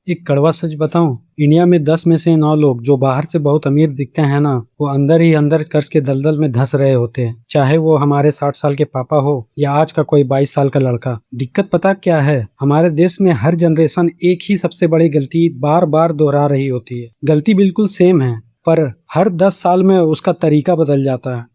एक कड़वा सच बताऊं, इंडिया में 10 में से 9 लोग जो बाहर से बहुत अमीर दिखते हैं ना, वो अंदर ही अंदर कर्ज के दलदल में धंस रहे होते हैं। चाहे वो हमारे 60 साल के पापा हो या आज का कोई 22 साल का लड़का। दिक्कत पता क्या है? हमारे देश में हर जनरेशन एक ही सबसे बड़ी गलती बार बार दोहरा रही होती है। गलती बिल्कुल सेम है, पर हर 10 साल में उसका तरीका बदल जाता है।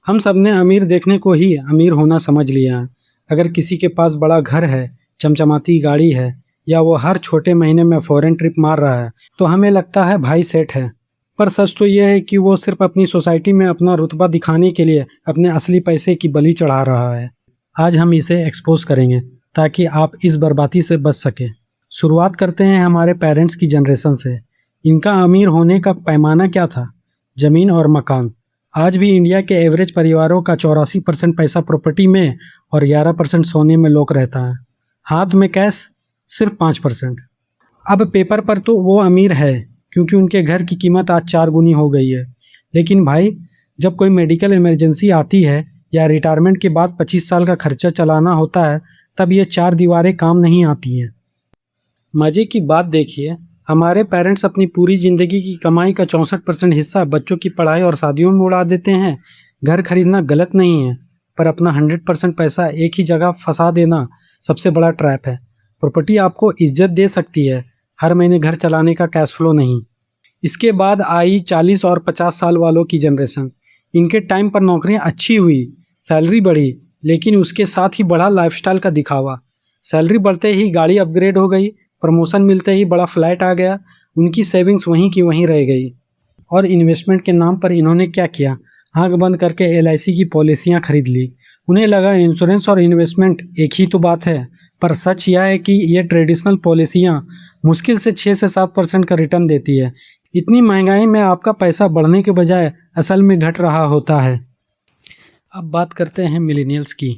हम सबने अमीर देखने को ही अमीर होना समझ लिया है। अगर किसी के पास बड़ा घर है, चमचमाती गाड़ी है, या वो हर छोटे महीने में फॉरेन ट्रिप मार रहा है, तो हमें लगता है भाई सेठ है। पर सच तो यह है कि वो सिर्फ अपनी सोसाइटी में अपना रुतबा दिखाने के लिए अपने असली पैसे की बलि चढ़ा रहा है। आज हम इसे एक्सपोज करेंगे ताकि आप इस बर्बादी से बच सके। शुरुआत करते हैं हमारे पेरेंट्स की जनरेशन से। इनका अमीर होने का पैमाना क्या था? ज़मीन और मकान। आज भी इंडिया के एवरेज परिवारों का 84% पैसा प्रॉपर्टी में और 11% सोने में लोक रहता है। हाथ में कैश सिर्फ 5%। अब पेपर पर तो वो अमीर है क्योंकि उनके घर की कीमत आज 4 गुनी हो गई है। लेकिन भाई, जब कोई मेडिकल इमरजेंसी आती है या रिटायरमेंट के बाद 25 साल का खर्चा चलाना होता है, तब ये 4 दीवारें काम नहीं आती हैं। मज़े की बात देखिए, हमारे पेरेंट्स अपनी पूरी ज़िंदगी की कमाई का 64% हिस्सा बच्चों की पढ़ाई और शादियों में उड़ा देते हैं। घर खरीदना गलत नहीं है, पर अपना 100% पैसा एक ही जगह फंसा देना सबसे बड़ा ट्रैप है। प्रॉपर्टी आपको इज्जत दे सकती है, हर महीने घर चलाने का कैश फ्लो नहीं। इसके बाद आई 40 और 50 साल वालों की जनरेशन। इनके टाइम पर नौकरियां अच्छी हुई, सैलरी बढ़ी, लेकिन उसके साथ ही बढ़ा लाइफस्टाइल का दिखावा। सैलरी बढ़ते ही गाड़ी अपग्रेड हो गई, प्रमोशन मिलते ही बड़ा फ्लैट आ गया, उनकी सेविंग्स वहीं की वहीं रह गई। और इन्वेस्टमेंट के नाम पर इन्होंने क्या किया? आंख बंद करके LIC की पॉलिसियां खरीद ली। उन्हें लगा इंश्योरेंस और इन्वेस्टमेंट एक ही तो बात है। पर सच यह है कि ये ट्रेडिशनल पॉलिसियां मुश्किल से 6 से 7% का रिटर्न देती है। इतनी महंगाई में आपका पैसा बढ़ने के बजाय असल में घट रहा होता है। अब बात करते हैं मिलेनियल्स की।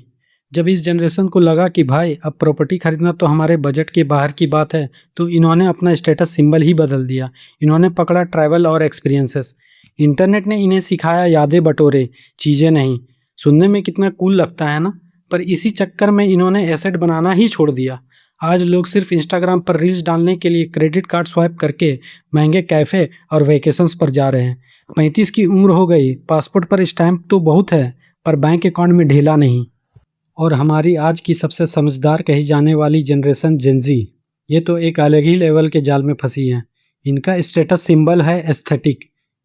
जब इस जनरेशन को लगा कि भाई अब प्रॉपर्टी खरीदना तो हमारे बजट के बाहर की बात है, तो इन्होंने अपना स्टेटस सिंबल ही बदल दिया। इन्होंने पकड़ा ट्रैवल और एक्सपीरियंसेस। इंटरनेट ने इन्हें सिखाया यादें बटोरे, चीज़ें नहीं। सुनने में कितना कूल लगता है ना? पर इसी चक्कर में इन्होंने एसेट बनाना ही छोड़ दिया। आज लोग सिर्फ इंस्टाग्राम पर रील्स डालने के लिए क्रेडिट कार्ड स्वाइप करके महंगे कैफ़े और वेकेशंस पर जा रहे हैं। 35 की उम्र हो गई, पासपोर्ट पर स्टैंप तो बहुत है, पर बैंक अकाउंट में ढेला नहीं। और हमारी आज की सबसे समझदार कही जाने वाली जनरेशन जेनजी, ये तो एक अलग ही लेवल के जाल में फंसी है। इनका स्टेटस सिंबल है एस्थेटिक,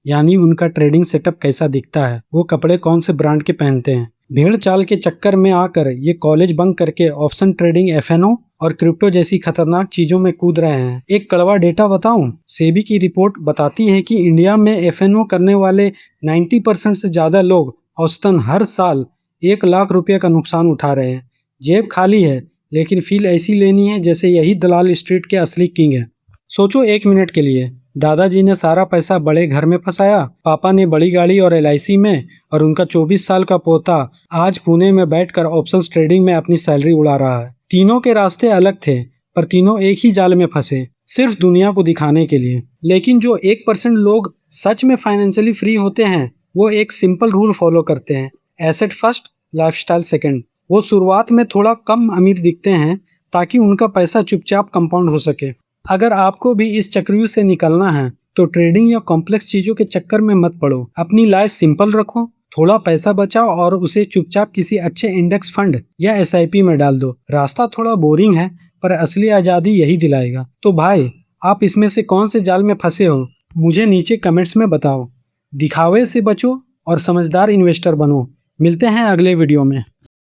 यानी उनका ट्रेडिंग सेटअप कैसा दिखता है, वो कपड़े कौन से ब्रांड के पहनते हैं। भेड़ चाल के चक्कर में आकर ये कॉलेज बंक करके ऑप्शन ट्रेडिंग, FNO और क्रिप्टो जैसी खतरनाक चीजों में कूद रहे हैं। एक कड़वा डेटा बताऊं, सेबी की रिपोर्ट बताती है कि इंडिया में FNO करने वाले 90% से ज्यादा लोग औसतन हर साल 1 लाख रुपये का नुकसान उठा रहे हैं। जेब खाली है, लेकिन फील ऐसी लेनी है जैसे यही दलाल स्ट्रीट के असली किंग है। सोचो 1 मिनट के लिए, दादाजी ने सारा पैसा बड़े घर में फंसाया, पापा ने बड़ी गाड़ी और LIC में, और उनका 24 साल का पोता आज पुणे में बैठकर ऑप्शंस ट्रेडिंग में अपनी सैलरी उड़ा रहा है। तीनों के रास्ते अलग थे, पर तीनों एक ही जाल में फंसे, सिर्फ दुनिया को दिखाने के लिए। लेकिन जो 1% लोग सच में फाइनेंशियली फ्री होते हैं, वो एक सिंपल रूल फॉलो करते हैं: एसेट फर्स्ट, लाइफस्टाइल सेकंड। वो शुरुआत में थोड़ा कम अमीर दिखते हैं ताकि उनका पैसा चुपचाप कंपाउंड हो सके। अगर आपको भी इस चक्रव्यूह से निकलना है, तो ट्रेडिंग या कॉम्प्लेक्स चीजों के चक्कर में मत पड़ो। अपनी लाइफ सिंपल रखो, थोड़ा पैसा बचाओ और उसे चुपचाप किसी अच्छे इंडेक्स फंड या SIP में डाल दो। रास्ता थोड़ा बोरिंग है, पर असली आज़ादी यही दिलाएगा। तो भाई, आप इसमें से कौन से जाल में फंसे हो, मुझे नीचे कमेंट्स में बताओ। दिखावे से बचो और समझदार इन्वेस्टर बनो। मिलते हैं अगले वीडियो में।